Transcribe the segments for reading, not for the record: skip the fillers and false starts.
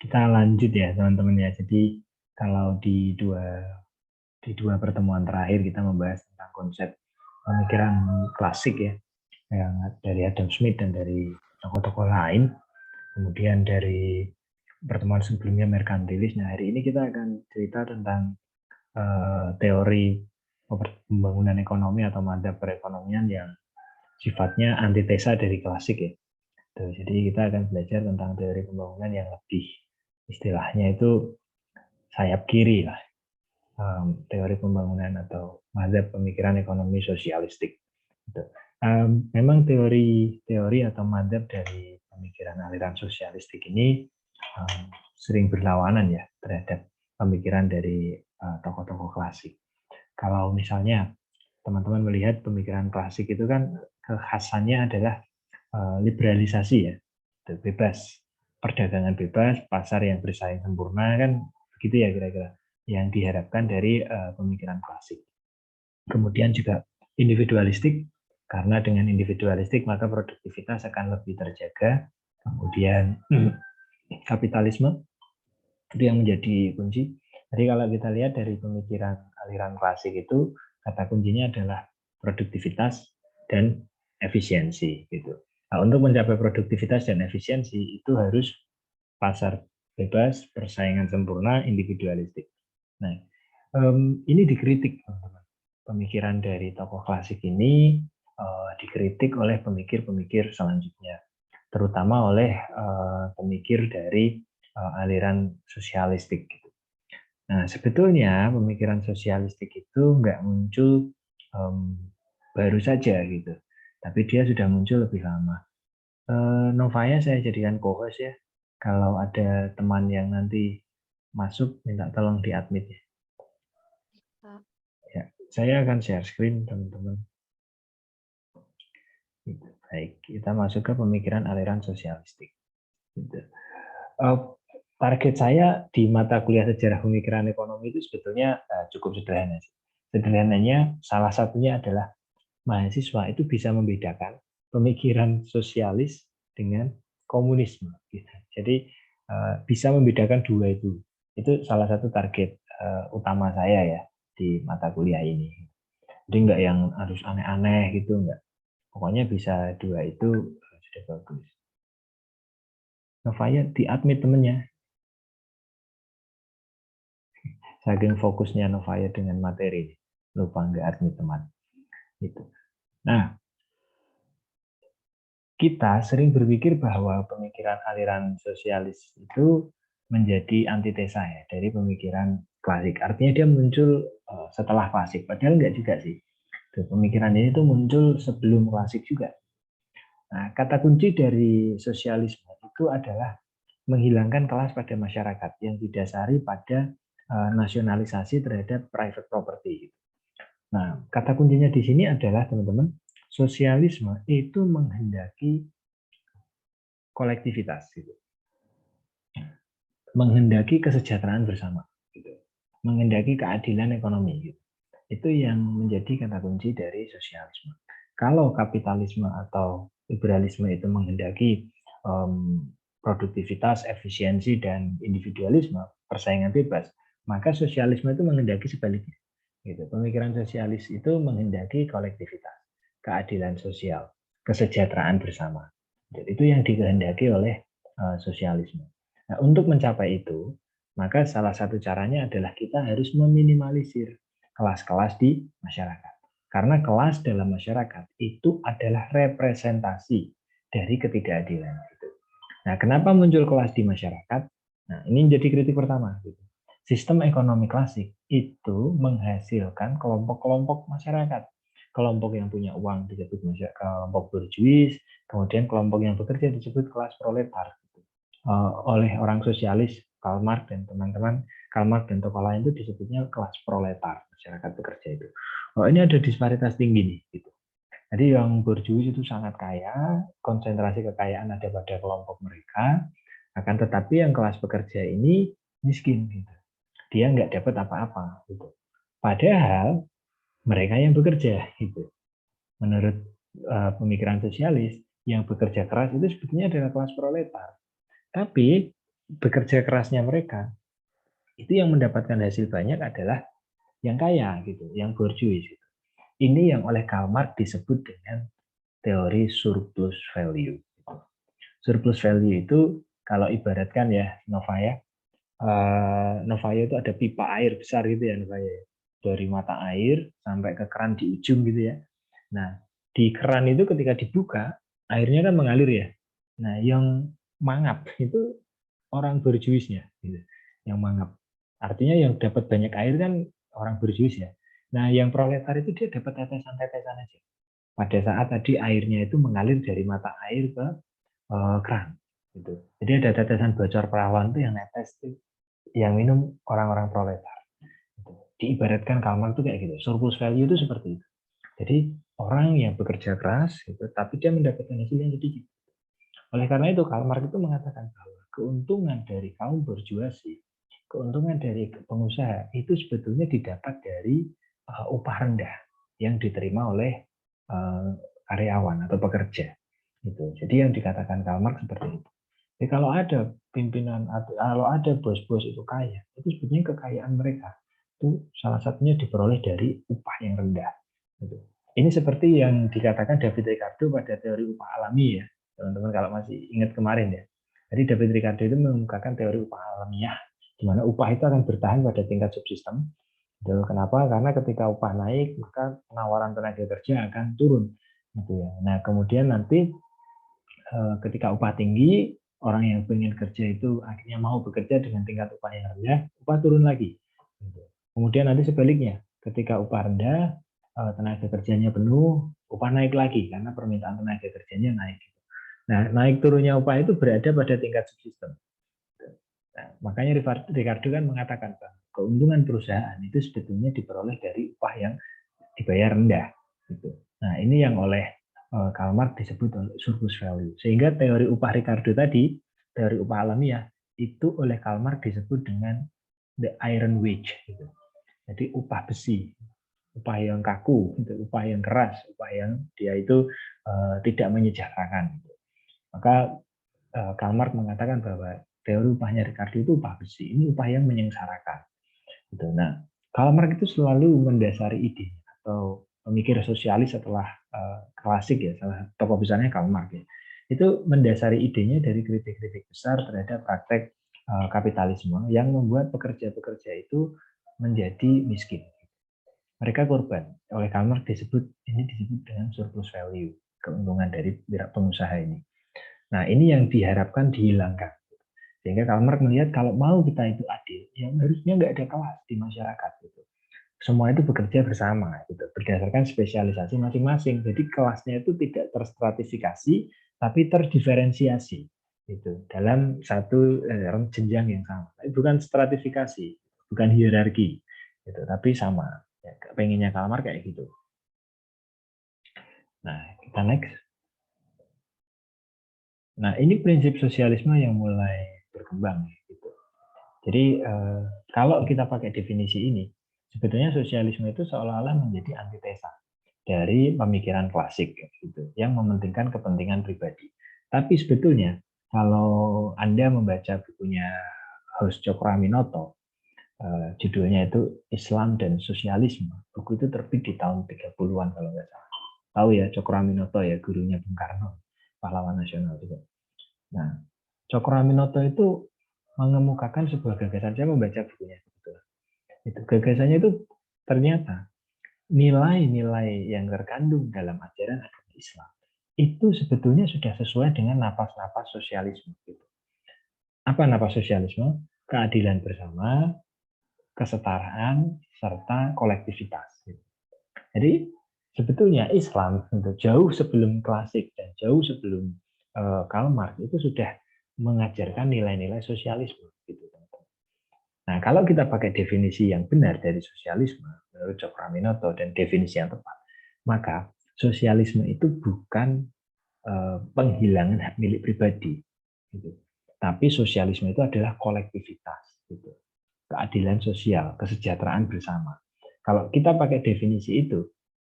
Kita lanjut ya teman-teman ya. Jadi kalau di dua pertemuan terakhir kita membahas tentang konsep pemikiran klasik ya, yang dari Adam Smith dan dari tokoh-tokoh lain. Kemudian dari pertemuan sebelumnya merkantilis. Nah, hari ini kita akan cerita tentang teori pembangunan ekonomi atau madzhab perekonomian yang sifatnya antitesa dari klasik ya. Jadi kita akan belajar tentang teori pembangunan yang lebih istilahnya itu sayap kiri lah, teori pembangunan atau madzhab pemikiran ekonomi sosialistik. Memang teori atau madzhab dari pemikiran aliran sosialistik ini sering berlawanan ya terhadap pemikiran dari tokoh-tokoh klasik. Kalau misalnya teman-teman melihat pemikiran klasik itu kan kekhasannya adalah liberalisasi ya, bebas, perdagangan bebas, pasar yang bersaing sempurna kan begitu ya kira-kira yang diharapkan dari pemikiran klasik. Kemudian juga individualistik, karena dengan individualistik maka produktivitas akan lebih terjaga. Kemudian kapitalisme itu yang menjadi kunci. Jadi kalau kita lihat dari pemikiran aliran klasik itu kata kuncinya adalah produktivitas dan efisiensi gitu. Nah, untuk mencapai produktivitas dan efisiensi itu harus pasar bebas, persaingan sempurna, individualistik. Nah, ini dikritik teman-teman. Pemikiran dari tokoh klasik ini dikritik oleh pemikir-pemikir selanjutnya, terutama oleh pemikir dari aliran sosialistik. Nah, sebetulnya pemikiran sosialistik itu nggak muncul baru saja gitu, tapi dia sudah muncul lebih lama. Novaya saya jadikan co-host ya. Kalau ada teman yang nanti masuk, minta tolong di-admit ya. Ya, saya akan share screen teman-teman. Baik, kita masuk ke pemikiran aliran sosialistik. Target saya di mata kuliah sejarah pemikiran ekonomi itu sebetulnya cukup sederhana. Sederhananya salah satunya adalah mahasiswa itu bisa membedakan pemikiran sosialis dengan komunisme. Jadi bisa membedakan dua itu. Itu salah satu target utama saya ya di mata kuliah ini. Jadi nggak yang harus aneh-aneh gitu, nggak. Pokoknya bisa dua itu sudah bagus. Novaya di-admit temennya. Saking fokusnya Novaya dengan materi, lupa nggak admit teman. Gitu. Nah, kita sering berpikir bahwa pemikiran aliran sosialis itu menjadi antitesa ya dari pemikiran klasik. Artinya dia muncul setelah klasik, padahal nggak juga sih. Pemikiran ini tuh muncul sebelum klasik juga. Nah, kata kunci dari sosialisme itu adalah menghilangkan kelas pada masyarakat yang didasari pada nasionalisasi terhadap private property. Nah, kata kuncinya di sini adalah teman-teman, sosialisme itu menghendaki kolektivitas, gitu. Menghendaki kesejahteraan bersama, gitu. Menghendaki keadilan ekonomi. Gitu. Itu yang menjadi kata kunci dari sosialisme. Kalau kapitalisme atau liberalisme itu menghendaki produktivitas, efisiensi, dan individualisme, persaingan bebas, maka sosialisme itu menghendaki sebaliknya. Gitu. Pemikiran sosialis itu menghendaki kolektivitas, keadilan sosial, kesejahteraan bersama. Jadi itu yang dikehendaki oleh sosialisme. Nah, untuk mencapai itu, maka salah satu caranya adalah kita harus meminimalisir kelas-kelas di masyarakat. Karena kelas dalam masyarakat itu adalah representasi dari ketidakadilan. Nah, kenapa muncul kelas di masyarakat? Nah, ini menjadi kritik pertama. Sistem ekonomi klasik itu menghasilkan kelompok-kelompok masyarakat. Kelompok yang punya uang disebut kelompok borjuis, kemudian kelompok yang bekerja disebut kelas proletar. Oleh orang sosialis, Karl Marx dan teman-teman, Karl Marx dan tokoh lain itu disebutnya kelas proletar, masyarakat bekerja itu. Oh, ini ada disparitas tinggi nih. Gitu. Jadi yang borjuis itu sangat kaya, konsentrasi kekayaan ada pada kelompok mereka, akan tetapi yang kelas pekerja ini miskin. Gitu. Dia nggak dapat apa-apa. Gitu. Padahal mereka yang bekerja. Gitu. Menurut pemikiran sosialis, yang bekerja keras itu sebetulnya adalah kelas proletar. Tapi bekerja kerasnya mereka, itu yang mendapatkan hasil banyak adalah yang kaya gitu, yang bourgeois gitu. Ini yang oleh Karl Marx disebut dengan teori surplus value. Surplus value itu kalau ibaratkan ya Novaya, Novaya itu ada pipa air besar gitu ya Novaya, dari mata air sampai ke keran di ujung gitu ya. Nah di keran itu ketika dibuka airnya kan mengalir ya. Nah yang mangap itu orang berjuisnya, gitu. Yang mangap. Artinya yang dapat banyak air kan orang berjuis ya. Nah yang proletar itu dia dapat tetesan-tetesan aja. Pada saat tadi airnya itu mengalir dari mata air ke keran gitu. Jadi ada tetesan bocor perawan tuh yang netes tuh, yang minum orang-orang proletar. Gitu. Diibaratkan Kalmar tuh kayak gitu. Surplus value itu seperti itu. Jadi orang yang bekerja keras gitu, tapi dia mendapatkan hasil yang sedikit. Oleh karena itu Kalmar itu mengatakan bahwa keuntungan dari kaum berjuasi, keuntungan dari pengusaha itu sebetulnya didapat dari upah rendah yang diterima oleh karyawan atau pekerja. Gitu. Jadi yang dikatakan Karl Marx seperti itu. Jadi kalau ada pimpinan atau kalau ada bos-bos itu kaya, itu sebetulnya kekayaan mereka itu salah satunya diperoleh dari upah yang rendah. Gitu. Ini seperti yang dikatakan David Ricardo pada teori upah alami ya, teman-teman kalau masih ingat kemarin ya. Jadi David Ricardo itu mengemukakan teori upah alamiah, di mana upah itu akan bertahan pada tingkat subsistem. Kenapa? Karena ketika upah naik, maka penawaran tenaga kerja akan turun. Gitu ya. Nah, kemudian nanti ketika upah tinggi, orang yang ingin kerja itu akhirnya mau bekerja dengan tingkat upah yang rendah, upah turun lagi. Kemudian nanti sebaliknya, ketika upah rendah, tenaga kerjanya penuh, upah naik lagi karena permintaan tenaga kerjanya naik. Nah, naik turunnya upah itu berada pada tingkat subsistem. Nah, makanya Ricardo kan mengatakan bahwa keuntungan perusahaan itu sebetulnya diperoleh dari upah yang dibayar rendah. Gitu. Nah, ini yang oleh Karl Marx disebut surplus value. Sehingga teori upah Ricardo tadi, teori upah alamiah, itu oleh Karl Marx disebut dengan the iron wage. Gitu. Jadi upah besi, upah yang kaku, gitu. Upah yang keras, upah yang dia itu tidak menyejahterakan. Gitu. Maka Karl Marx mengatakan bahwa teori upahnya Ricardo itu upah besi, ini upah yang menyengsarakan. Gitu. Nah, Karl Marx itu selalu mendasari ide atau pemikir sosialis setelah klasik ya, salah tokoh besarnya Karl Marx ya. Itu mendasari idenya dari kritik-kritik besar terhadap praktek kapitalisme yang membuat pekerja-pekerja itu menjadi miskin. Mereka korban. Oleh Karl Marx disebut dengan surplus value, keuntungan dari pengusaha ini. Nah, ini yang diharapkan dihilangkan. Sehingga Karl Marx melihat kalau mau kita itu adil, ya harusnya nggak ada kelas di masyarakat. Gitu. Semua itu bekerja bersama, gitu, berdasarkan spesialisasi masing-masing. Jadi kelasnya itu tidak terstratifikasi, tapi terdiferensiasi. Gitu, dalam satu jenjang yang sama. Bukan stratifikasi, bukan hierarki, gitu, tapi sama. Ya, pengennya Karl Marx kayak gitu. Nah, kita next. Nah, ini prinsip sosialisme yang mulai berkembang. Gitu. Jadi kalau kita pakai definisi ini, sebetulnya sosialisme itu seolah-olah menjadi antitesa dari pemikiran klasik gitu, yang mementingkan kepentingan pribadi. Tapi sebetulnya kalau Anda membaca bukunya Host Cokroaminoto, judulnya itu Islam dan Sosialisme. Buku itu terbit di tahun 30-an kalau nggak salah. Tahu ya Cokroaminoto ya, gurunya Bung Karno, pahlawan nasional juga. Nah, Cokroaminoto itu mengemukakan sebuah gagasan. Saya membaca bukunya itu gagasannya itu ternyata nilai-nilai yang terkandung dalam ajaran agama Islam itu sebetulnya sudah sesuai dengan napas-napas sosialisme. Gitu. Apa napas sosialisme? Keadilan bersama, kesetaraan, serta kolektivitas. Gitu. Jadi sebetulnya Islam itu jauh sebelum klasik dan jauh sebelum Karl Marx itu sudah mengajarkan nilai-nilai sosialisme. Gitu. Nah, kalau kita pakai definisi yang benar dari sosialisme, menurut Cokroaminoto dan definisi yang tepat, maka sosialisme itu bukan penghilangan hak milik pribadi, gitu. Tapi sosialisme itu adalah kolektivitas, gitu. Keadilan sosial, kesejahteraan bersama. Kalau kita pakai definisi itu,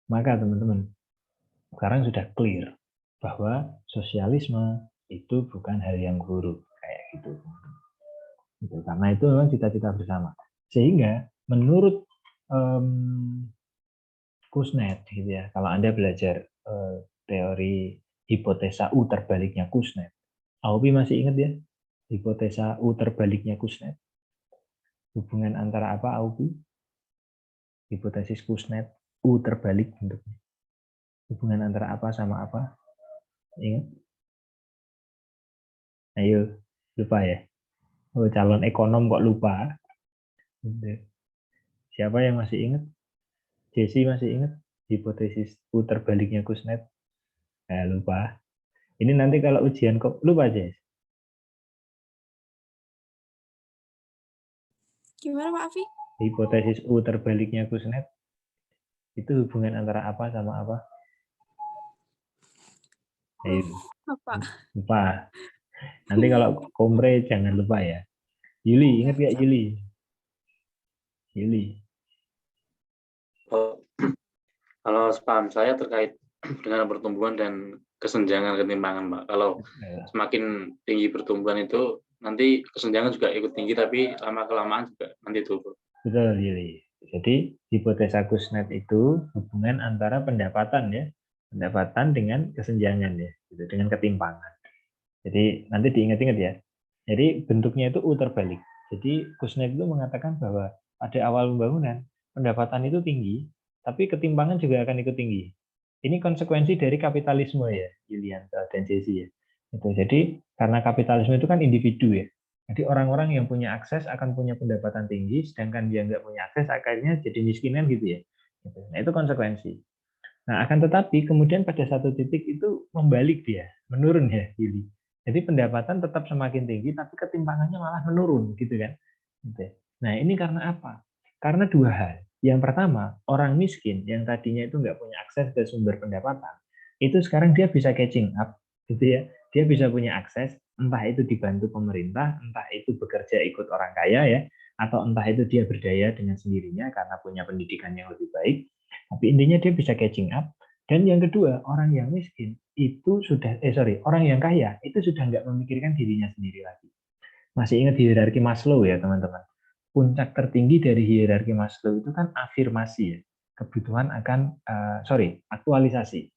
maka teman-teman sekarang sudah clear bahwa sosialisme itu bukan hal yang buruk kayak gitu. Gitu. Karena itu memang cita-cita bersama. Sehingga menurut Kuznets, gitu ya, kalau Anda belajar teori hipotesa U terbaliknya Kuznets, Aupi masih ingat ya hipotesa U terbaliknya Kuznets? Hubungan antara apa, Aupi? Hipotesis Kuznets U terbalik bentuknya. Hubungan antara apa sama apa? Ingat? Ayo, lupa ya? Oh, calon ekonom kok lupa? Siapa yang masih ingat? Jesse masih ingat? Hipotesis U terbaliknya Kuznets? Lupa. Ini nanti kalau ujian kok lupa, Jess? Gimana Pak Afi? Hipotesis U terbaliknya Kuznets itu hubungan antara apa sama apa? Ayo, Apa? lupa. Nanti kalau kompre jangan lupa ya. Yuli, ingat gak Yuli? Yuli. Kalau paham saya terkait dengan pertumbuhan dan kesenjangan ketimpangan, Pak. Kalau semakin tinggi pertumbuhan itu, nanti kesenjangan juga ikut tinggi, tapi lama-kelamaan juga nanti turun. Betul, Yuli. Jadi, hipotesa Kuznets itu hubungan antara pendapatan ya, pendapatan dengan kesenjangan ya, gitu, dengan ketimpangan. Jadi, nanti diingat-ingat ya. Jadi, bentuknya itu U terbalik. Jadi, Kuznets itu mengatakan bahwa pada awal pembangunan, pendapatan itu tinggi, tapi ketimpangan juga akan ikut tinggi. Ini konsekuensi dari kapitalisme ya, Yulianto dan Jesse ya. Jadi, karena kapitalisme itu kan individu ya. Jadi orang-orang yang punya akses akan punya pendapatan tinggi, sedangkan yang nggak punya akses akhirnya jadi miskinan gitu ya. Nah itu konsekuensi. Nah akan tetapi kemudian pada satu titik itu membalik dia, menurun ya, Yuli. Jadi pendapatan tetap semakin tinggi, tapi ketimpangannya malah menurun gitu kan. Nah ini karena apa? Karena dua hal. Yang pertama, orang miskin yang tadinya itu nggak punya akses ke sumber pendapatan, itu sekarang dia bisa catching up, gitu ya. Dia bisa punya akses, entah itu dibantu pemerintah, entah itu bekerja ikut orang kaya ya, atau entah itu dia berdaya dengan sendirinya karena punya pendidikan yang lebih baik. Tapi intinya dia bisa catching up. Dan yang kedua, orang yang miskin itu sudah, orang yang kaya itu sudah nggak memikirkan dirinya sendiri lagi. Masih ingat hierarki Maslow ya teman-teman? Puncak tertinggi dari hierarki Maslow itu kan afirmasi ya, kebutuhan akan, aktualisasi.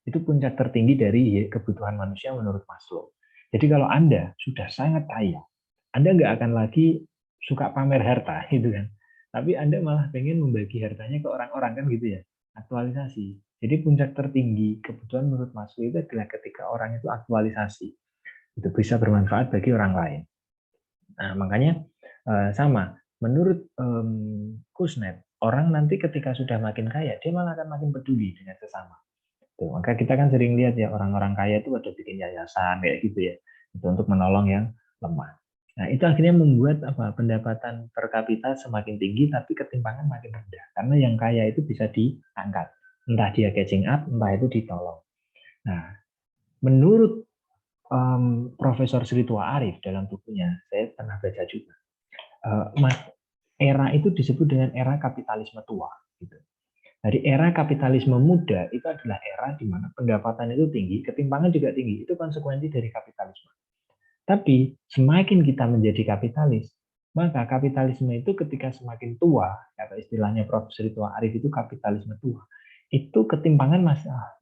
Itu puncak tertinggi dari kebutuhan manusia menurut Maslow. Jadi kalau Anda sudah sangat kaya, Anda nggak akan lagi suka pamer harta, gitu kan. Tapi Anda malah pengen membagi hartanya ke orang-orang, kan gitu ya. Aktualisasi. Jadi puncak tertinggi kebutuhan menurut Maslow itu adalah ketika orang itu aktualisasi. Itu bisa bermanfaat bagi orang lain. Nah, makanya sama. Menurut Kuznets, orang nanti ketika sudah makin kaya, dia malah akan makin peduli dengan sesama. Tuh, maka kita kan sering lihat ya orang-orang kaya itu ada bikin yayasan kayak gitu ya, itu untuk menolong yang lemah. Nah itu akhirnya membuat pendapatan per kapita semakin tinggi tapi ketimpangan makin rendah karena yang kaya itu bisa diangkat, entah dia catching up, entah itu ditolong. Nah menurut Profesor Sri Tua Arif dalam bukunya, saya pernah baca juga, era itu disebut dengan era kapitalisme tua. Gitu. Dari era kapitalisme muda itu adalah era di mana pendapatan itu tinggi, ketimpangan juga tinggi. Itu konsekuensi dari kapitalisme. Tapi semakin kita menjadi kapitalis, maka kapitalisme itu ketika semakin tua, kata istilahnya Prof. Sri Tua Arif itu kapitalisme tua, itu ketimpangan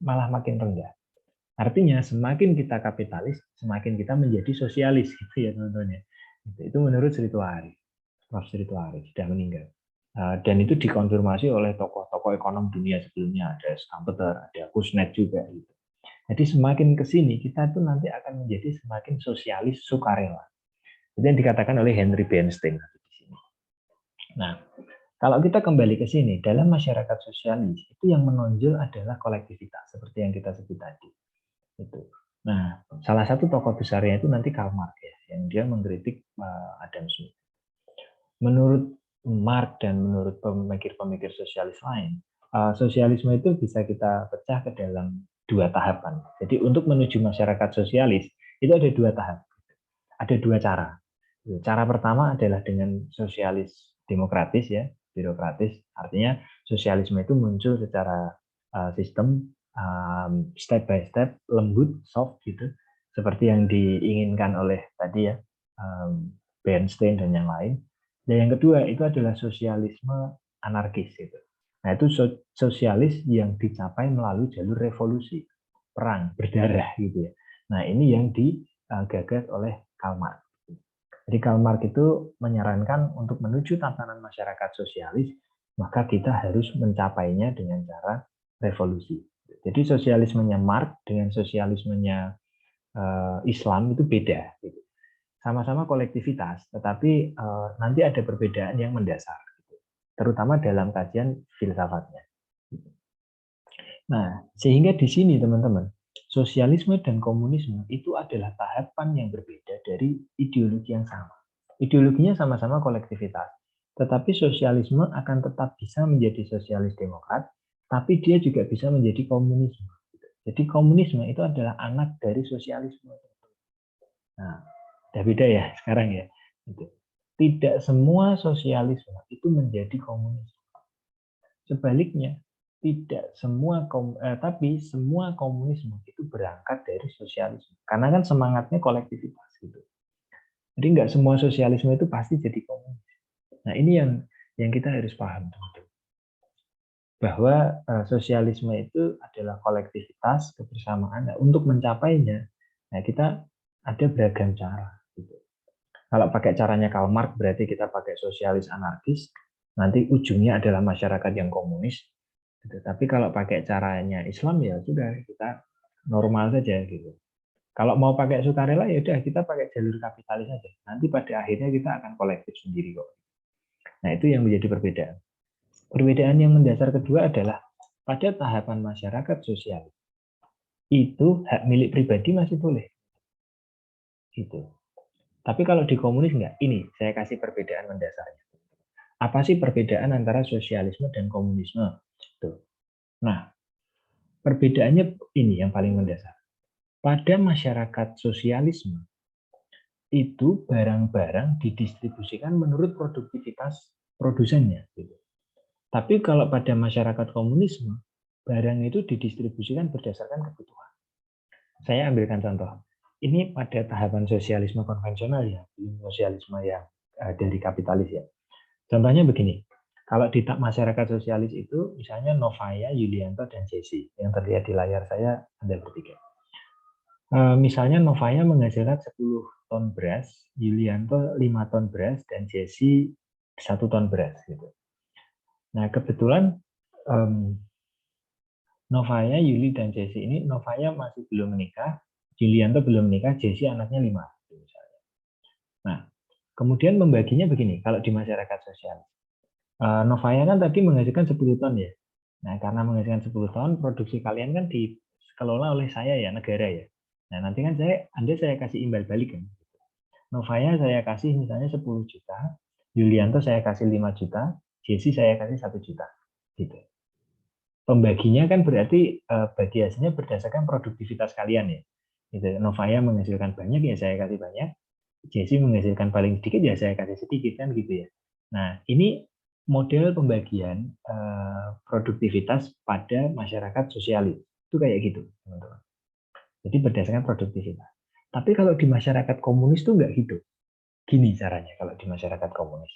malah makin rendah. Artinya semakin kita kapitalis, semakin kita menjadi sosialis gitu ya teman-teman. Itu menurut Sri Tua Arif. Prof. Sri Tua Arif sudah meninggal. Dan itu dikonfirmasi oleh tokoh-tokoh ekonom dunia sebelumnya, ada Schumpeter, ada Kuznets juga. Gitu. Jadi semakin ke sini kita tuh nanti akan menjadi semakin sosialis sukarela. Itu yang dikatakan oleh Henry Bernstein di sini. Nah, kalau kita kembali ke sini, dalam masyarakat sosialis itu yang menonjol adalah kolektivitas, seperti yang kita sebut tadi. Itu. Nah, salah satu tokoh besarnya itu nanti Karl Marx ya, yang dia mengkritik Adam Smith. Menurut Marx dan menurut pemikir-pemikir sosialis lain, sosialisme itu bisa kita pecah ke dalam dua tahapan. Jadi untuk menuju masyarakat sosialis itu ada dua tahap, ada dua cara. Cara pertama adalah dengan sosialis demokratis ya, birokratis. Artinya sosialisme itu muncul secara sistem step by step, lembut, soft gitu, seperti yang diinginkan oleh tadi ya Bernstein dan yang lain. Dan yang kedua itu adalah sosialisme anarkis itu. Nah, itu sosialis yang dicapai melalui jalur revolusi, perang, berdarah gitu ya. Nah, ini yang digagas oleh Karl Marx. Jadi Karl Marx itu menyarankan untuk menuju tatanan masyarakat sosialis, maka kita harus mencapainya dengan cara revolusi. Jadi sosialismenya Marx dengan sosialismenya Islam itu beda. Sama-sama kolektivitas, tetapi nanti ada perbedaan yang mendasar, terutama dalam kajian filsafatnya. Nah, sehingga di sini teman-teman, sosialisme dan komunisme itu adalah tahapan yang berbeda dari ideologi yang sama. Ideologinya sama-sama kolektivitas, tetapi sosialisme akan tetap bisa menjadi sosialis demokrat, tapi dia juga bisa menjadi komunisme. Jadi komunisme itu adalah anak dari sosialisme. Nah, udah beda ya sekarang ya. Tidak semua sosialisme itu menjadi komunisme. Sebaliknya, tidak semua tapi semua komunisme itu berangkat dari sosialisme, karena kan semangatnya kolektivitas gitu. Jadi nggak semua sosialisme itu pasti jadi komunis. Nah, ini yang kita harus paham, bahwa sosialisme itu adalah kolektivitas, kebersamaan. Nah, untuk mencapainya, nah kita ada beragam cara gitu. Kalau pakai caranya Karl Marx berarti kita pakai sosialis anarkis, nanti ujungnya adalah masyarakat yang komunis. Gitu. Tapi kalau pakai caranya Islam ya sudah kita normal saja gitu. Kalau mau pakai sukarela ya udah kita pakai jalur kapitalis saja. Nanti pada akhirnya kita akan kolektif sendiri kok. Nah, itu yang menjadi perbedaan. Perbedaan yang mendasar kedua adalah pada tahapan masyarakat sosial itu hak milik pribadi masih boleh. Gitu. Tapi kalau di komunis enggak. Ini saya kasih perbedaan mendasarnya. Apa sih perbedaan antara sosialisme dan komunisme? Tuh. Nah, perbedaannya ini yang paling mendasar. Pada masyarakat sosialisme, itu barang-barang didistribusikan menurut produktivitas produsennya. Gitu. Tapi kalau pada masyarakat komunisme, barang itu didistribusikan berdasarkan kebutuhan. Saya ambilkan contoh. Ini pada tahapan sosialisme konvensional ya, belum sosialisme yang dari kapitalis ya. Contohnya begini, kalau di masyarakat sosialis itu, misalnya Novaya, Yulianto, dan Jesse, yang terlihat di layar saya ada bertiga. Misalnya Novaya menghasilkan 10 ton beras, Yulianto 5 ton beras, dan Jesse 1 ton beras. Gitu. Nah kebetulan Novaya, Yuli, dan Jesse ini, Novaya masih belum menikah, Yulianto belum menikah, Jesse anaknya 5. Misalnya. Nah, kemudian membaginya begini, kalau di masyarakat sosial. Novaya kan tadi menghasilkan 10 ton ya. Nah, karena menghasilkan 10 ton, produksi kalian kan dikelola oleh saya ya, negara ya. Nah, nanti kan Anda saya kasih imbal balik kan. Novaya saya kasih misalnya 10 juta, Yulianto saya kasih 5 juta, Jesse saya kasih 1 juta. Gitu. Pembaginya kan berarti bagi hasilnya berdasarkan produktivitas kalian ya. Gitu. Novaya menghasilkan banyak ya saya kasih banyak, Jesse menghasilkan paling sedikit ya saya kasih sedikit kan gitu ya. Nah, ini model pembagian produktivitas pada masyarakat sosialis. Itu kayak gitu, teman-teman. Jadi berdasarkan produktivitas. Tapi kalau di masyarakat komunis itu nggak gitu. Gini caranya kalau di masyarakat komunis.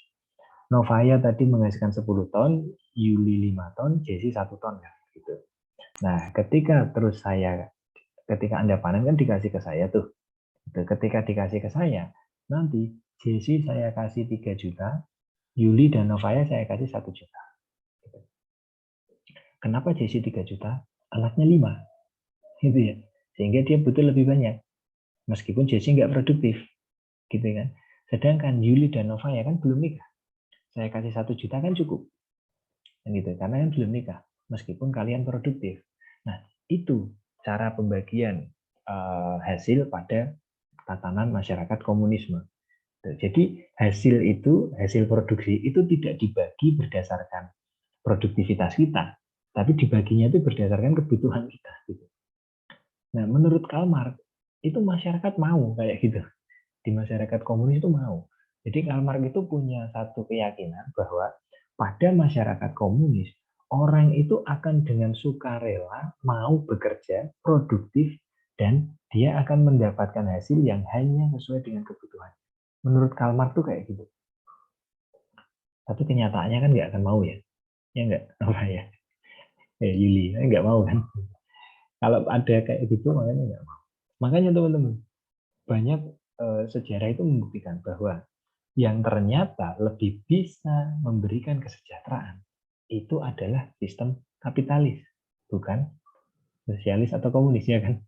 Novaya tadi menghasilkan 10 ton, Yuli 5 ton, Jesse 1 ton kan gitu. Nah, ketika Anda panen kan dikasih ke saya tuh. Ketika dikasih ke saya, nanti Jesse saya kasih 3 juta, Yuli dan Novaya saya kasih 1 juta. Kenapa Jesse 3 juta? Anaknya 5. Gitu ya. Sehingga dia butuh lebih banyak. Meskipun Jesse nggak produktif. Gitu kan. Sedangkan Yuli dan Novaya kan belum nikah. Saya kasih 1 juta kan cukup. Gitu. Karena kan belum nikah. Meskipun kalian produktif. Nah, itu cara pembagian hasil pada tatanan masyarakat komunisme. Jadi hasil produksi itu tidak dibagi berdasarkan produktivitas kita, tapi dibaginya itu berdasarkan kebutuhan kita. Gitu. Nah, menurut Karl Marx itu masyarakat mau kayak gitu. Di masyarakat komunis itu mau. Jadi Karl Marx itu punya satu keyakinan bahwa pada masyarakat komunis orang itu akan dengan sukarela mau bekerja produktif dan dia akan mendapatkan hasil yang hanya sesuai dengan kebutuhan. Menurut Karl Marx tuh kayak gitu. Tapi kenyataannya kan nggak akan mau ya. Ya nggak? Apa ya? Yuli, nggak mau kan? Kalau ada kayak gitu makanya nggak mau. Makanya teman-teman, banyak sejarah itu membuktikan bahwa yang ternyata lebih bisa memberikan kesejahteraan itu adalah sistem kapitalis, bukan sosialis atau komunis, ya kan?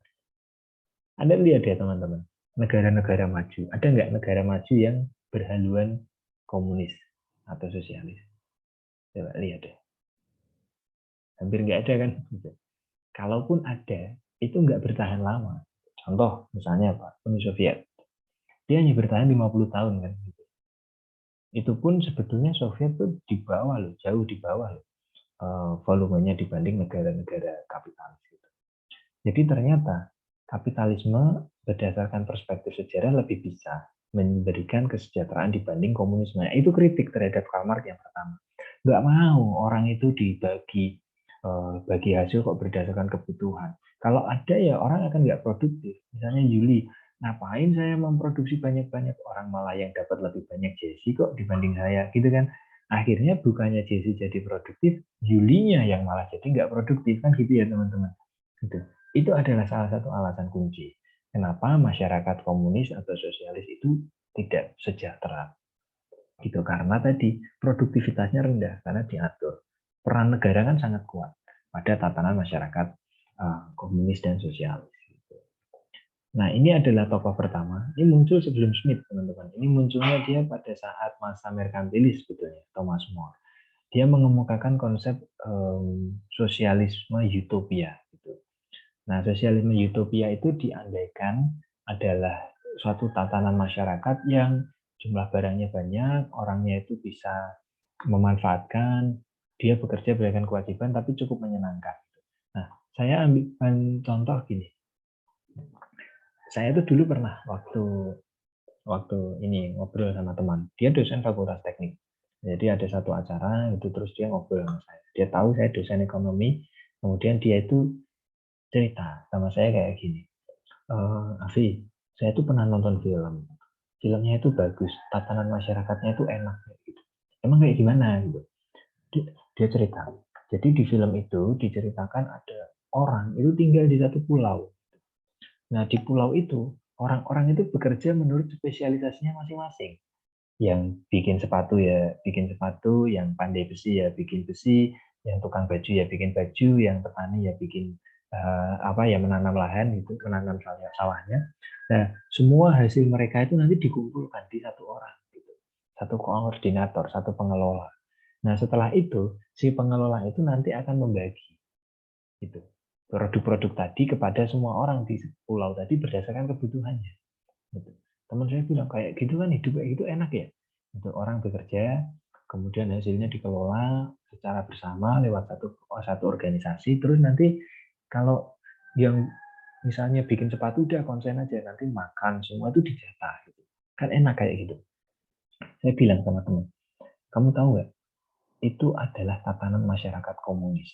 Anda lihat ya teman-teman, negara-negara maju, ada nggak negara maju yang berhaluan komunis atau sosialis? Coba lihat deh, hampir nggak ada kan? Kalaupun ada, itu nggak bertahan lama. Contoh, misalnya Pak, Uni Soviet, dia hanya bertahan 50 tahun kan? Itu pun sebetulnya Soviet tuh di bawah loh, jauh di bawah loh, volumenya dibanding negara-negara kapitalis. Gitu. Jadi ternyata kapitalisme berdasarkan perspektif sejarah lebih bisa memberikan kesejahteraan dibanding komunisme. Itu kritik terhadap Karl Marx yang pertama. Nggak mau orang itu dibagi bagi hasil kok berdasarkan kebutuhan. Kalau ada ya orang akan nggak produktif. Misalnya Yuli, ngapain saya memproduksi banyak-banyak, orang malah yang dapat lebih banyak Jesse kok dibanding saya, gitu kan? Akhirnya bukannya Jesse jadi produktif, Yulinya yang malah jadi nggak produktif, kan gitu ya teman-teman. Gitu. Itu adalah salah satu alasan kunci. Kenapa masyarakat komunis atau sosialis itu tidak sejahtera. Gitu. Karena tadi produktivitasnya rendah, karena diatur. Peran negara kan sangat kuat pada tatanan masyarakat komunis dan sosialis. Gitu. Nah, ini adalah tokoh pertama. Ini muncul sebelum Smith, teman-teman. Ini munculnya dia pada saat masa merkantilis sebetulnya, Thomas More. Dia mengemukakan konsep sosialisme utopia. Gitu. Nah, sosialisme utopia itu diandaikan adalah suatu tatanan masyarakat yang jumlah barangnya banyak, orangnya itu bisa memanfaatkan, dia bekerja berdasarkan kewajiban, tapi cukup menyenangkan. Nah, saya ambil contoh gini. Saya itu dulu pernah waktu ini ngobrol sama teman. Dia dosen fakultas teknik. Jadi ada satu acara itu terus dia ngobrol sama saya. Dia tahu saya dosen ekonomi, kemudian dia itu cerita sama saya kayak gini. Afi, saya itu pernah nonton film. Filmnya itu bagus, tatanan masyarakatnya itu enak. Gitu. Emang kayak gimana? Gitu. Dia cerita. Jadi di film itu diceritakan ada orang itu tinggal di satu pulau. Nah di pulau itu orang-orang itu bekerja menurut spesialisasinya masing-masing. Yang bikin sepatu ya bikin sepatu, yang pandai besi ya bikin besi, yang tukang baju ya bikin baju, yang petani ya bikin menanam lahan itu, menanam sawahnya. Nah, semua hasil mereka itu nanti dikumpulkan di satu orang, gitu. Satu koordinator, satu pengelola. Nah, setelah itu si pengelola itu nanti akan membagi gitu produk-produk tadi kepada semua orang di pulau tadi berdasarkan kebutuhannya. Gitu. Teman saya bilang kayak gitu kan hidup kayak gitu enak ya. Untuk orang bekerja, kemudian hasilnya dikelola secara bersama lewat satu organisasi. Terus nanti kalau yang misalnya bikin sepatu udah konsen aja, nanti makan semua itu dijatah. Gitu. Kan enak kayak gitu. Saya bilang sama teman, kamu tahu nggak? Itu adalah tatanan masyarakat komunis.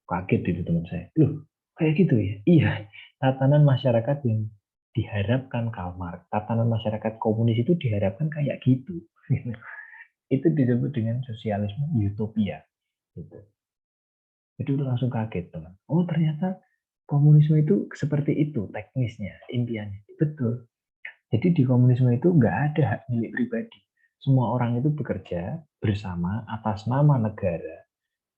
Kaget itu teman saya. Loh, kayak gitu ya? Iya, tatanan masyarakat yang diharapkan Karl Marx, tatanan masyarakat komunis itu diharapkan kayak gitu. Itu disebut dengan sosialisme utopia. Gitu. Jadi udah langsung kaget teman. Oh ternyata komunisme itu seperti itu teknisnya, impiannya. Betul. Jadi di komunisme itu nggak ada hak milik pribadi. Semua orang itu bekerja bersama atas nama negara.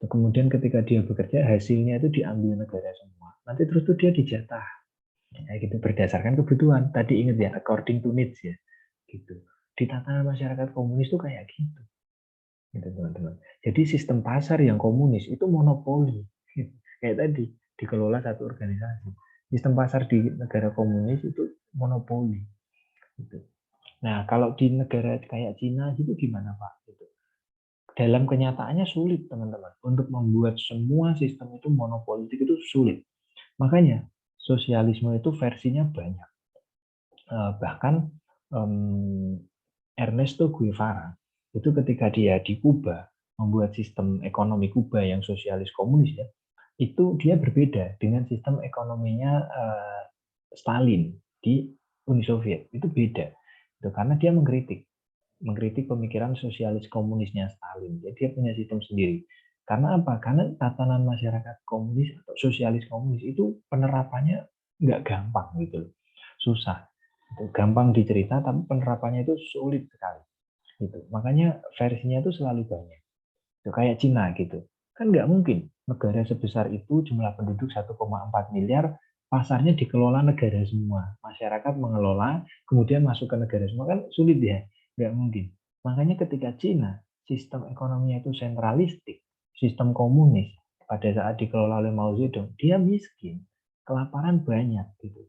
Kemudian ketika dia bekerja, hasilnya itu diambil negara semua. Nanti terus tuh dia dijatah. Kayak gitu berdasarkan kebutuhan. Tadi ingat ya, according to needs ya. Gitu. Di tatanan masyarakat komunis tuh kayak gitu. Gitu teman-teman. Jadi sistem pasar yang komunis itu monopoli. Kayak tadi, dikelola satu organisasi. Sistem pasar di negara komunis itu monopoli. Gitu. Nah, kalau di negara kayak Cina gitu gimana Pak? Gitu. Dalam kenyataannya sulit teman-teman. Untuk membuat semua sistem itu monopolitik itu sulit. Makanya sosialisme itu versinya banyak. Bahkan Ernesto Guevara itu ketika dia di Kuba membuat sistem ekonomi Kuba yang sosialis komunis ya, itu dia berbeda dengan sistem ekonominya Stalin di Uni Soviet. Itu beda. Itu karena dia mengkritik pemikiran sosialis komunisnya Stalin. Jadi dia punya sistem sendiri. Karena apa? Karena tatanan masyarakat komunis atau sosialis komunis itu penerapannya nggak gampang gitu, susah. Itu gampang dicerita, tapi penerapannya itu sulit sekali. Gitu. Makanya versinya itu selalu banyak. Itu kayak Cina gitu. Kan nggak mungkin negara sebesar itu jumlah penduduk 1,4 miliar, pasarnya dikelola negara semua. Masyarakat mengelola, kemudian masuk ke negara semua, kan sulit ya. Nggak mungkin. Makanya ketika Cina, sistem ekonominya itu sentralistik, sistem komunis, pada saat dikelola oleh Mao Zedong, dia miskin, kelaparan banyak gitu.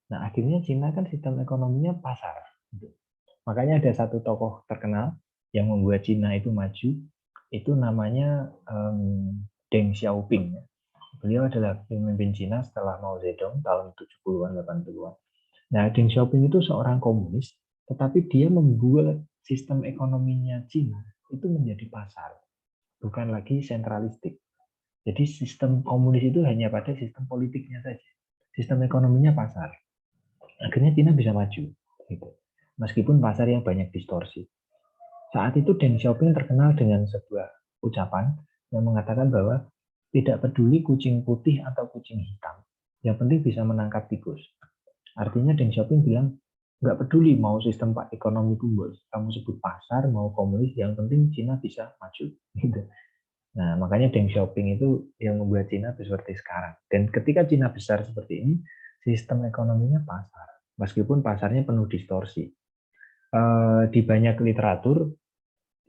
Nah akhirnya Cina kan sistem ekonominya pasar. Gitu. Makanya ada satu tokoh terkenal yang membuat Cina itu maju, itu namanya Deng Xiaoping. Beliau adalah pemimpin Cina setelah Mao Zedong tahun 70-an, 80-an. Nah, Deng Xiaoping itu seorang komunis, tetapi dia membuat sistem ekonominya Cina itu menjadi pasar, bukan lagi sentralistik. Jadi sistem komunis itu hanya pada sistem politiknya saja. Sistem ekonominya pasar. Akhirnya Cina bisa maju. Gitu. Meskipun pasar yang banyak distorsi. Saat itu Deng Xiaoping terkenal dengan sebuah ucapan yang mengatakan bahwa tidak peduli kucing putih atau kucing hitam, yang penting bisa menangkap tikus. Artinya Deng Xiaoping bilang, nggak peduli mau sistem ekonomi kamu sebut pasar, mau komunis, yang penting Cina bisa maju. Gitu. Nah, makanya Deng Xiaoping itu yang membuat Cina seperti sekarang. Dan ketika Cina besar seperti ini, sistem ekonominya pasar. Meskipun pasarnya penuh distorsi. Di banyak literatur,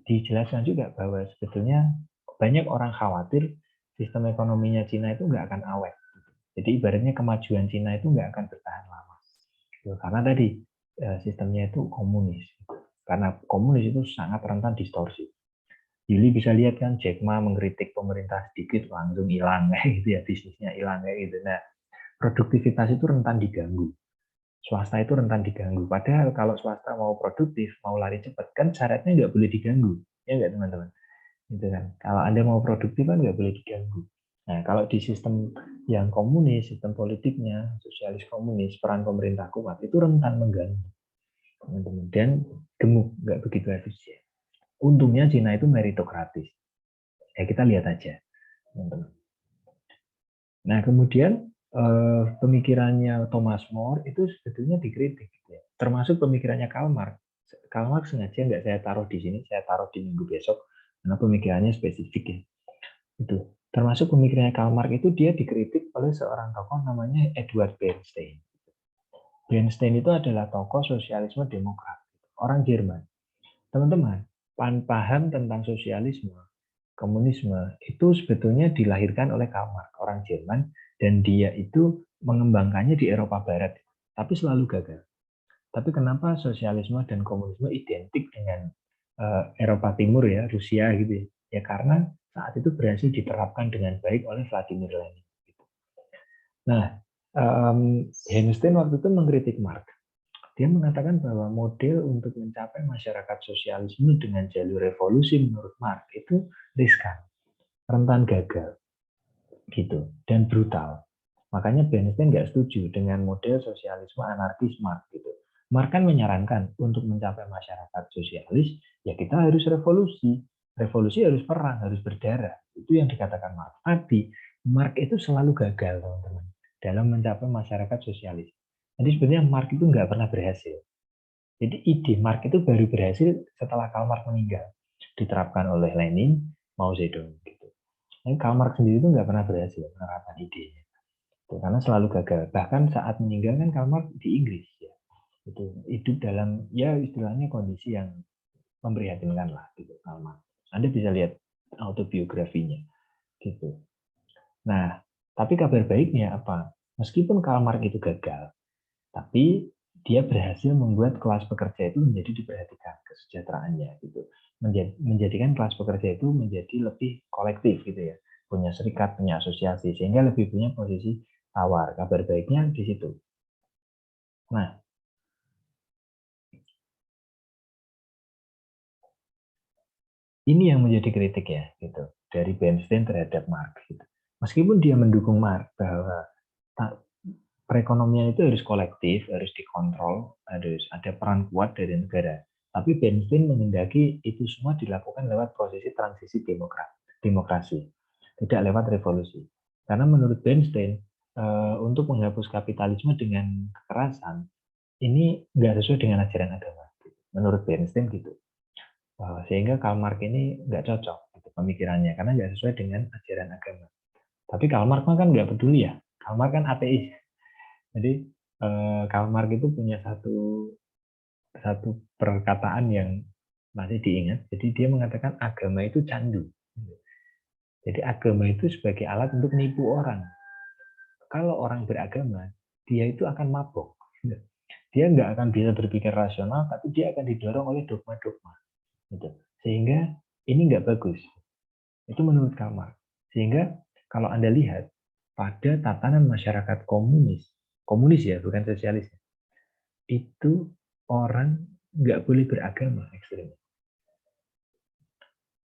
dijelaskan juga bahwa sebetulnya banyak orang khawatir sistem ekonominya Cina itu nggak akan awet. Jadi ibaratnya kemajuan Cina itu nggak akan bertahan lama. Karena tadi sistemnya itu komunis. Karena komunis itu sangat rentan distorsi. Jadi bisa lihat kan Jack Ma mengkritik pemerintah sedikit langsung hilang kayak gitu ya, bisnisnya hilang kayak gitu. Nah, produktivitas itu rentan diganggu. Swasta itu rentan diganggu. Padahal kalau swasta mau produktif, mau lari cepat, kan syaratnya nggak boleh diganggu. Ya nggak teman-teman? Gitu kan. Kalau Anda mau produktif kan nggak boleh diganggu. Nah, kalau di sistem yang komunis, sistem politiknya, sosialis komunis, peran pemerintah kuat, itu rentan mengganggu. Dan gemuk, nggak begitu efisien. Untungnya Cina itu meritokratis. Ya kita lihat aja. Teman-teman. Nah, kemudian pemikirannya Thomas More itu sebetulnya dikritik. Ya. Termasuk pemikirannya Karl Marx. Karl Marx sengaja nggak saya taruh di sini, saya taruh di minggu besok, karena pemikirannya spesifik ya. Itu. Termasuk pemikirannya Karl Marx itu dia dikritik oleh seorang tokoh namanya Edward Bernstein. Bernstein itu adalah tokoh sosialisme demokrat, orang Jerman. Teman-teman, paham tentang sosialisme, komunisme itu sebetulnya dilahirkan oleh Karl Marx, orang Jerman, dan dia itu mengembangkannya di Eropa Barat, tapi selalu gagal. Tapi kenapa sosialisme dan komunisme identik dengan Eropa Timur ya, Rusia gitu ya? Ya karena saat itu berhasil diterapkan dengan baik oleh Vladimir Lenin. Nah, Bernstein waktu itu mengkritik Marx. Dia mengatakan bahwa model untuk mencapai masyarakat sosialisme dengan jalur revolusi menurut Marx itu riskan, rentan gagal, gitu, dan brutal. Makanya Bernstein nggak setuju dengan model sosialisme anarkis Marx gitu. Marx kan menyarankan untuk mencapai masyarakat sosialis, ya kita harus revolusi. Revolusi harus perang, harus berdarah. Itu yang dikatakan Marx. Tapi Marx itu selalu gagal, teman-teman, dalam mencapai masyarakat sosialis. Jadi sebenarnya Marx itu nggak pernah berhasil. Jadi ide Marx itu baru berhasil setelah Karl Marx meninggal. Diterapkan oleh Lenin, Mao Zedong. Gitu. Jadi Karl Marx sendiri itu nggak pernah berhasil menerapkan idenya. Karena selalu gagal. Bahkan saat meninggal kan Karl Marx di Inggris. Ya. Itu hidup dalam, ya istilahnya kondisi yang memprihatinkan lah. Gitu, Karl Marx. Anda bisa lihat autobiografinya. Gitu. Nah, tapi kabar baiknya apa? Meskipun Karl Marx itu gagal, tapi dia berhasil membuat kelas pekerja itu menjadi diperhatikan kesejahteraannya gitu, menjadikan kelas pekerja itu menjadi lebih kolektif gitu ya, punya serikat, punya asosiasi, sehingga lebih punya posisi tawar. Kabar baiknya di situ. Nah, ini yang menjadi kritik ya gitu dari Bernstein terhadap Marx gitu. Meskipun dia mendukung Marx bahwa perekonomian itu harus kolektif, harus dikontrol, harus ada peran kuat dari negara. Tapi Bernstein menghendaki itu semua dilakukan lewat prosesi transisi demokrasi, tidak lewat revolusi. Karena menurut Bernstein, untuk menghapus kapitalisme dengan kekerasan, ini nggak sesuai dengan ajaran agama. Menurut Bernstein gitu. Sehingga Karl Marx ini nggak cocok gitu, pemikirannya, karena nggak sesuai dengan ajaran agama. Tapi Karl Marx kan nggak peduli ya. Karl Marx kan ateis. Jadi Karl Marx itu punya satu perkataan yang masih diingat. Jadi dia mengatakan agama itu candu. Jadi agama itu sebagai alat untuk menipu orang. Kalau orang beragama, dia itu akan mabok. Dia nggak akan bisa berpikir rasional, tapi dia akan didorong oleh dogma-dogma. Gitu. Sehingga ini nggak bagus. Itu menurut Karl Marx. Sehingga kalau Anda lihat pada tatanan masyarakat komunis ya, bukan sosialis, itu orang nggak boleh beragama ekstrim.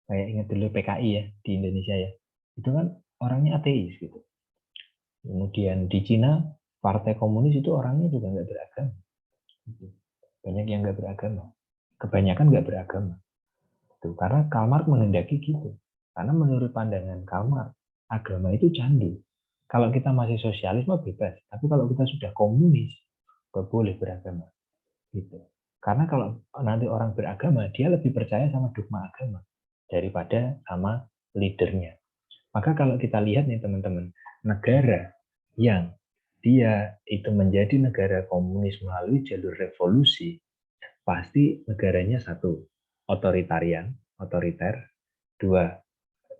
Kayak ingat dulu PKI ya di Indonesia ya, itu kan orangnya ateis gitu. Kemudian di Cina partai komunis itu orangnya juga nggak beragama. Banyak yang nggak beragama, kebanyakan nggak beragama. Tuh, karena Karl Marx menghendaki gitu. Karena menurut pandangan Karl Marx, agama itu candu. Kalau kita masih sosialisme bebas, tapi kalau kita sudah komunis, nggak boleh beragama. Gitu. Karena kalau nanti orang beragama, dia lebih percaya sama dogma agama daripada sama leadernya. Maka kalau kita lihat nih teman-teman, negara yang dia itu menjadi negara komunis melalui jalur revolusi, pasti negaranya satu, otoriter, dua,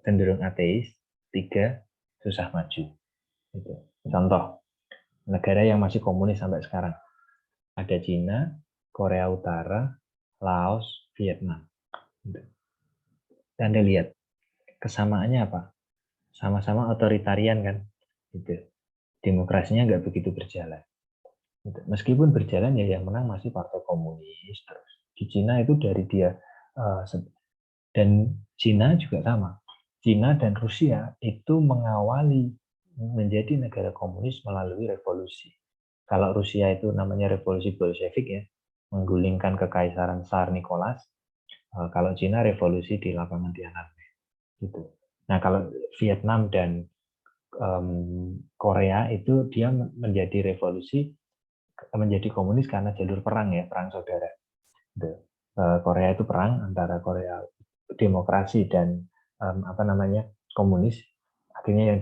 cenderung ateis, tiga, susah maju. Gitu. Contoh, negara yang masih komunis sampai sekarang. Ada Cina, Korea Utara, Laos, Vietnam. Gitu. Dan Anda lihat, kesamaannya apa? Sama-sama otoritarian kan? Gitu. Demokrasinya nggak begitu berjalan. Gitu. Meskipun berjalan ya yang menang masih partai komunis terus. Di Cina itu dari dia dan Cina juga sama. Cina dan Rusia itu mengawali menjadi negara komunis melalui revolusi. Kalau Rusia itu namanya revolusi Bolshevik ya, menggulingkan kekaisaran Tsar Nicholas. Kalau Cina revolusi di lapangan Tiananmen. Gitu. Nah kalau Vietnam dan Korea itu dia menjadi revolusi, menjadi komunis karena jalur perang ya, perang saudara. Gitu. Korea itu perang antara Korea demokrasi dan komunis. Akhirnya yang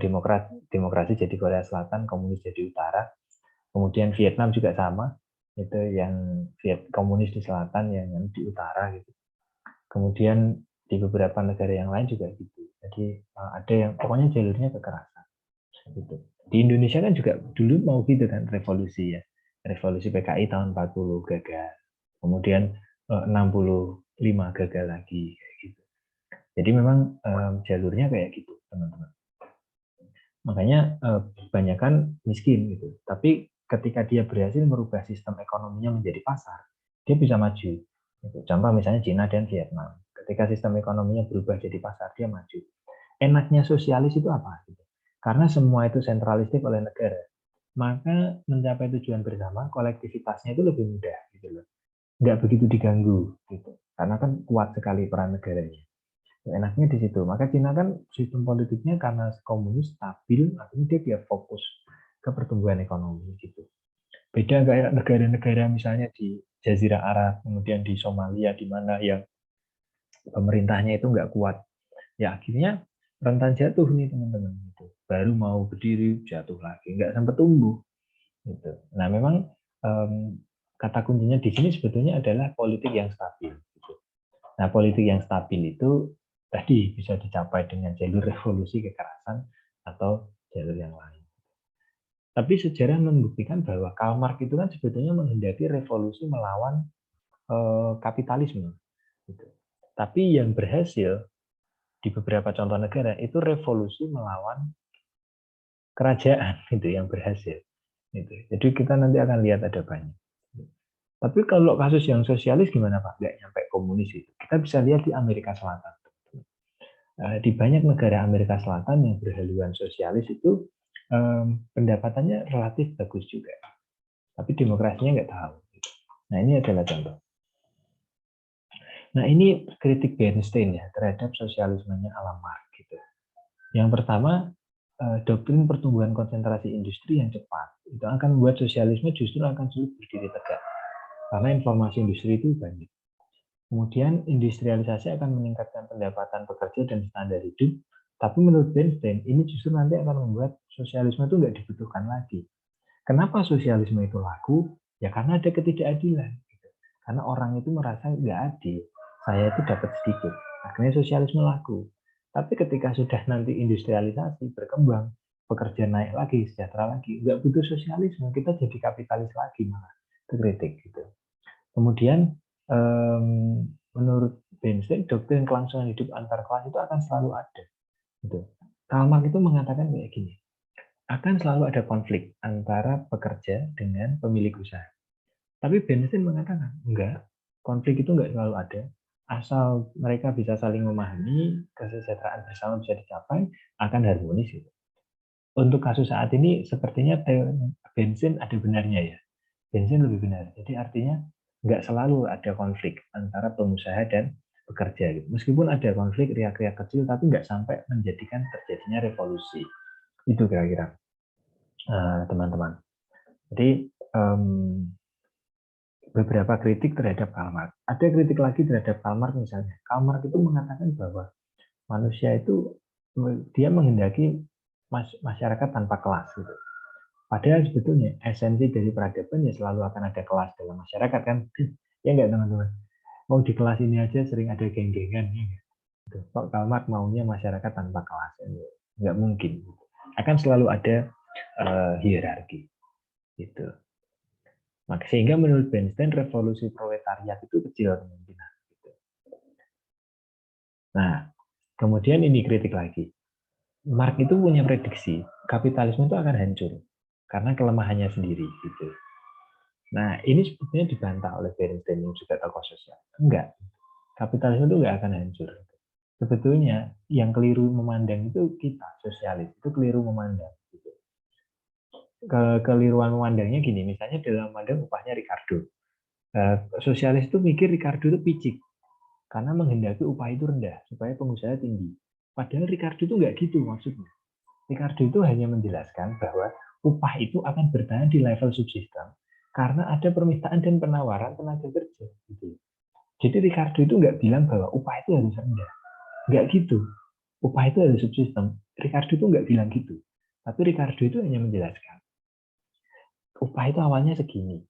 demokrasi jadi Korea Selatan, komunis jadi utara. Kemudian Vietnam juga sama, itu yang komunis di selatan, yang di utara gitu. Kemudian di beberapa negara yang lain juga gitu. Jadi ada yang pokoknya jalurnya kekerasan. Gitu. Di Indonesia kan juga dulu mau gitu kan revolusi ya. Revolusi PKI tahun 40 gagal. Kemudian 65 gagal lagi kayak gitu. Jadi memang jalurnya kayak gitu, teman-teman. Makanya kebanyakan miskin gitu. Tapi ketika dia berhasil merubah sistem ekonominya menjadi pasar, dia bisa maju. Gitu. Contoh misalnya Cina dan Vietnam. Ketika sistem ekonominya berubah jadi pasar, dia maju. Enaknya sosialis itu apa? Gitu. Karena semua itu sentralistik oleh negara, maka mencapai tujuan bersama, kolektivitasnya itu lebih mudah. Gitu loh. Nggak begitu diganggu. Gitu. Karena kan kuat sekali peran negaranya. Enaknya di situ. Maka Cina kan sistem politiknya karena komunis stabil, artinya dia fokus ke pertumbuhan ekonomi gitu. Beda kayak negara-negara misalnya di Jazirah Arab, kemudian di Somalia, di mana yang pemerintahnya itu nggak kuat. Ya akhirnya rentan jatuh nih teman-teman. Gitu. Baru mau berdiri, jatuh lagi. Nggak sampai tumbuh. Gitu. Nah memang kata kuncinya di sini sebetulnya adalah politik yang stabil. Gitu. Nah politik yang stabil itu tadi bisa dicapai dengan jalur revolusi kekerasan atau jalur yang lain. Tapi sejarah membuktikan bahwa Karl Marx itu kan sebetulnya menghendaki revolusi melawan kapitalisme. Gitu. Tapi yang berhasil di beberapa contoh negara itu revolusi melawan kerajaan itu yang berhasil. Gitu. Jadi kita nanti akan lihat ada banyak. Tapi kalau kasus yang sosialis gimana Pak? Nggak nyampe komunis itu. Kita bisa lihat di Amerika Selatan. Di banyak negara Amerika Selatan yang berhaluan sosialis itu pendapatannya relatif bagus juga, tapi demokrasinya nggak tahu. Nah, ini adalah contoh. Nah, ini kritik Bernstein ya terhadap sosialismenya Alan Marx gitu. Yang pertama, doktrin pertumbuhan konsentrasi industri yang cepat itu akan membuat sosialisme justru akan sulit berdiri tegak karena informasi industri itu banyak. Kemudian industrialisasi akan meningkatkan pendapatan pekerja dan standar hidup, tapi menurut Bernstein ini justru nanti akan membuat sosialisme itu nggak dibutuhkan lagi. Kenapa sosialisme itu laku? Ya karena ada ketidakadilan. Karena orang itu merasa nggak adil. Saya itu dapat sedikit. Akhirnya sosialisme laku. Tapi ketika sudah nanti industrialisasi berkembang, pekerja naik lagi, sejahtera lagi, nggak butuh sosialisme, kita jadi kapitalis lagi malah. Itu kritik gitu. Kemudian menurut Bernstein, doktrin kelangsungan hidup antar kelas itu akan selalu ada. Gitu. Karl Marx itu mengatakan kayak gini, akan selalu ada konflik antara pekerja dengan pemilik usaha. Tapi Bernstein mengatakan, enggak, konflik itu enggak selalu ada. Asal mereka bisa saling memahami, kesejahteraan bersama bisa dicapai, akan harmonis. Gitu. Untuk kasus saat ini, sepertinya Bernstein ada benarnya ya. Bernstein lebih benar. Jadi artinya enggak selalu ada konflik antara pengusaha dan pekerja. Gitu. Meskipun ada konflik, riak-riak kecil, tapi enggak sampai menjadikan terjadinya revolusi. Itu kira-kira, teman-teman. Jadi, beberapa kritik terhadap Karl Marx. Ada kritik lagi terhadap Karl Marx misalnya. Karl Marx itu mengatakan bahwa manusia itu dia menghendaki masyarakat tanpa kelas gitu. Padahal sebetulnya esensi dari peradaban ya selalu akan ada kelas dalam masyarakat kan. Ya enggak teman-teman? Mau di kelas ini aja sering ada geng-gengan ya. Gitu. Kok Karl Marx maunya masyarakat tanpa kelas? Enggak mungkin. Akan selalu ada hierarki gitu. Sehingga menurut Bernstein revolusi proletariat itu kecil kemungkinan. Nah, kemudian ini kritik lagi. Marx itu punya prediksi kapitalisme itu akan hancur karena kelemahannya sendiri. Gitu. Nah, ini sebetulnya dibantah oleh Bernstein yang juga tokoh sosial. Enggak, kapitalisme itu enggak akan hancur. Sebetulnya yang keliru memandang itu kita sosialis itu keliru memandang. Gitu. Keliruan memandangnya gini, misalnya dalam memandang upahnya Ricardo. Sosialis itu mikir Ricardo itu picik karena menghendaki upah itu rendah supaya pengusaha tinggi. Padahal Ricardo itu nggak gitu maksudnya. Ricardo itu hanya menjelaskan bahwa upah itu akan bertahan di level subsisten karena ada permintaan dan penawaran tenaga kerja. Gitu. Jadi Ricardo itu nggak bilang bahwa upah itu harus rendah. Nggak gitu. Upah itu harus subsisten. Ricardo itu nggak bilang gitu. Tapi Ricardo itu hanya menjelaskan upah itu awalnya segini.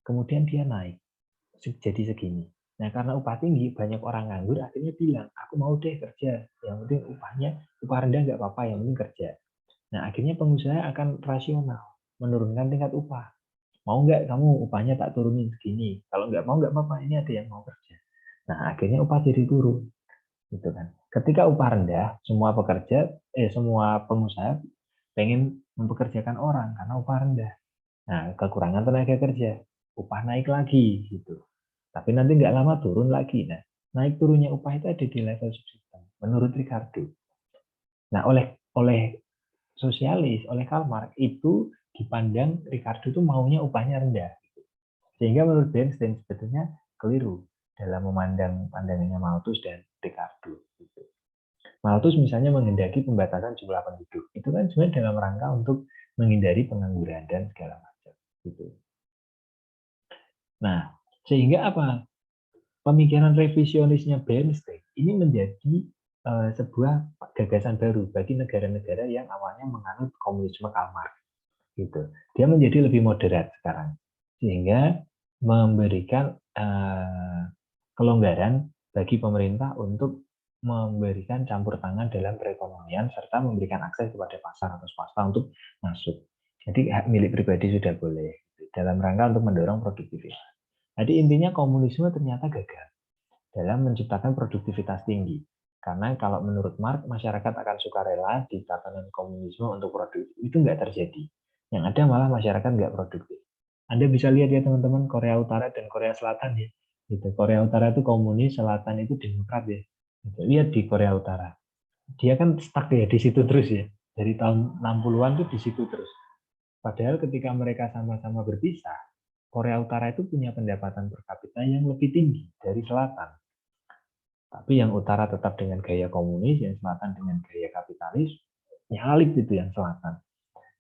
Kemudian dia naik jadi segini. Nah, karena upah tinggi, banyak orang nganggur, akhirnya bilang, aku mau deh kerja. Yang penting upah rendah nggak apa-apa, yang penting kerja. Nah, akhirnya pengusaha akan rasional, menurunkan tingkat upah. Mau nggak kamu upahnya tak turunin segini? Kalau nggak mau, nggak apa-apa, ini ada yang mau kerja. Nah, akhirnya upah jadi turun. Gitu kan. Ketika upah rendah, semua pengusaha pengen mempekerjakan orang karena upah rendah. Nah, kekurangan tenaga kerja, upah naik lagi gitu. Tapi nanti nggak lama turun lagi. Nah, naik turunnya upah itu ada di level subsisten, menurut Ricardo. Nah, oleh sosialis, oleh Karl Marx itu dipandang Ricardo itu maunya upahnya rendah. Sehingga menurut Bernstein sebetulnya keliru dalam memandang pandangannya Malthus dan Ricardo. Malthus misalnya menghendaki pembatasan jumlah penduduk. Itu kan sebenarnya dalam rangka untuk menghindari pengangguran dan segala macam. Gitu. Nah, sehingga apa? Pemikiran revisionisnya Bernstein ini menjadi sebuah gagasan baru bagi negara-negara yang awalnya menganut komunisme Karl Marx. Gitu. Dia menjadi lebih moderat sekarang, sehingga memberikan kelonggaran bagi pemerintah untuk memberikan campur tangan dalam perekonomian serta memberikan akses kepada pasar atau swasta untuk masuk. Jadi hak milik pribadi sudah boleh dalam rangka untuk mendorong produktivitas. Jadi intinya komunisme ternyata gagal dalam menciptakan produktivitas tinggi. Karena kalau menurut Marx, masyarakat akan sukarela di tatanan komunisme untuk produktif. Itu nggak terjadi. Yang ada malah masyarakat nggak produktif. Anda bisa lihat ya teman-teman, Korea Utara dan Korea Selatan ya. Gitu. Korea Utara itu komunis, Selatan itu demokrat ya. Gitu. Lihat di Korea Utara. Dia kan stuck ya di situ terus ya. dari tahun 60-an tuh di situ terus. Padahal ketika mereka sama-sama berpisah, Korea Utara itu punya pendapatan per kapita yang lebih tinggi dari Selatan. Tapi yang Utara tetap dengan gaya komunis, yang Selatan dengan gaya kapitalis, nyalip itu yang Selatan.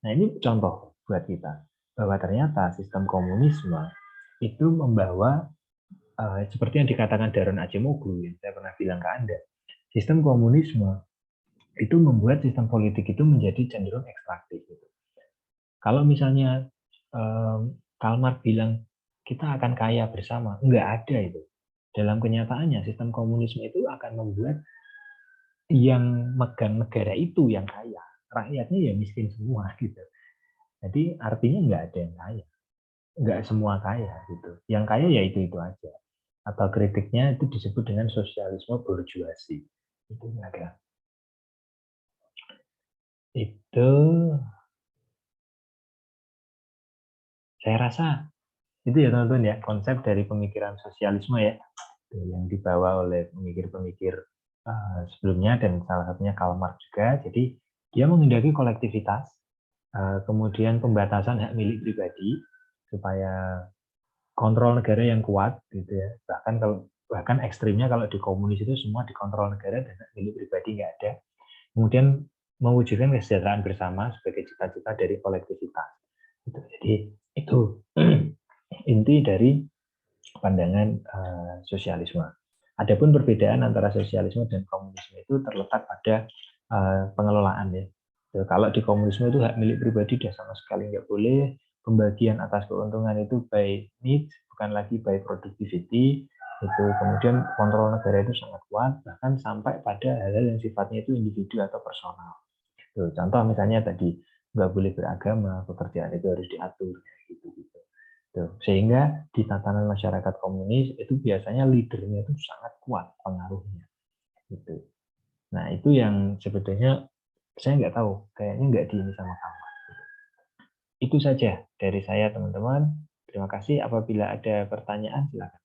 Nah ini contoh buat kita, bahwa ternyata sistem komunisme itu membawa, seperti yang dikatakan Daron Acemoglu, yang saya pernah bilang ke Anda, sistem komunisme itu membuat sistem politik itu menjadi cenderung ekstraktif. Kalau misalnya Karl Marx bilang kita akan kaya bersama, enggak ada itu. Dalam kenyataannya sistem komunisme itu akan membuat yang megang negara itu yang kaya, rakyatnya ya miskin semua gitu. Jadi artinya enggak ada yang kaya, enggak semua kaya gitu. Yang kaya ya itu aja. Atau kritiknya itu disebut dengan sosialisme borjuasi. Itu agak. Itu saya rasa itu ya teman-teman ya, konsep dari pemikiran sosialisme ya, yang dibawa oleh pemikir-pemikir sebelumnya, dan salah satunya Karl Marx juga. Jadi dia menghendaki kolektivitas, kemudian pembatasan hak milik pribadi supaya kontrol negara yang kuat gitu ya. Bahkan ekstrimnya kalau di komunis itu semua dikontrol negara dan hak milik pribadi nggak ada. Kemudian mewujudkan kesejahteraan bersama sebagai cita-cita dari kolektivitas. Jadi itu inti dari pandangan sosialisme. Adapun perbedaan antara sosialisme dan komunisme itu terletak pada pengelolaan ya. Kalau di komunisme itu hak milik pribadi sudah sama sekali nggak boleh, pembagian atas keuntungan itu by needs, bukan lagi by productivity. Itu kemudian kontrol negara itu sangat kuat, bahkan sampai pada hal-hal yang sifatnya itu individu atau personal. Contoh misalnya tadi nggak boleh beragama, pekerjaan itu harus diatur gitu. Sehingga di tatanan masyarakat komunis itu biasanya leadernya itu sangat kuat pengaruhnya. Gitu. Nah itu yang sebetulnya saya nggak tahu, kayaknya nggak di ini sama kamu. Itu saja dari saya teman-teman. Terima kasih. Apabila ada pertanyaan silakan.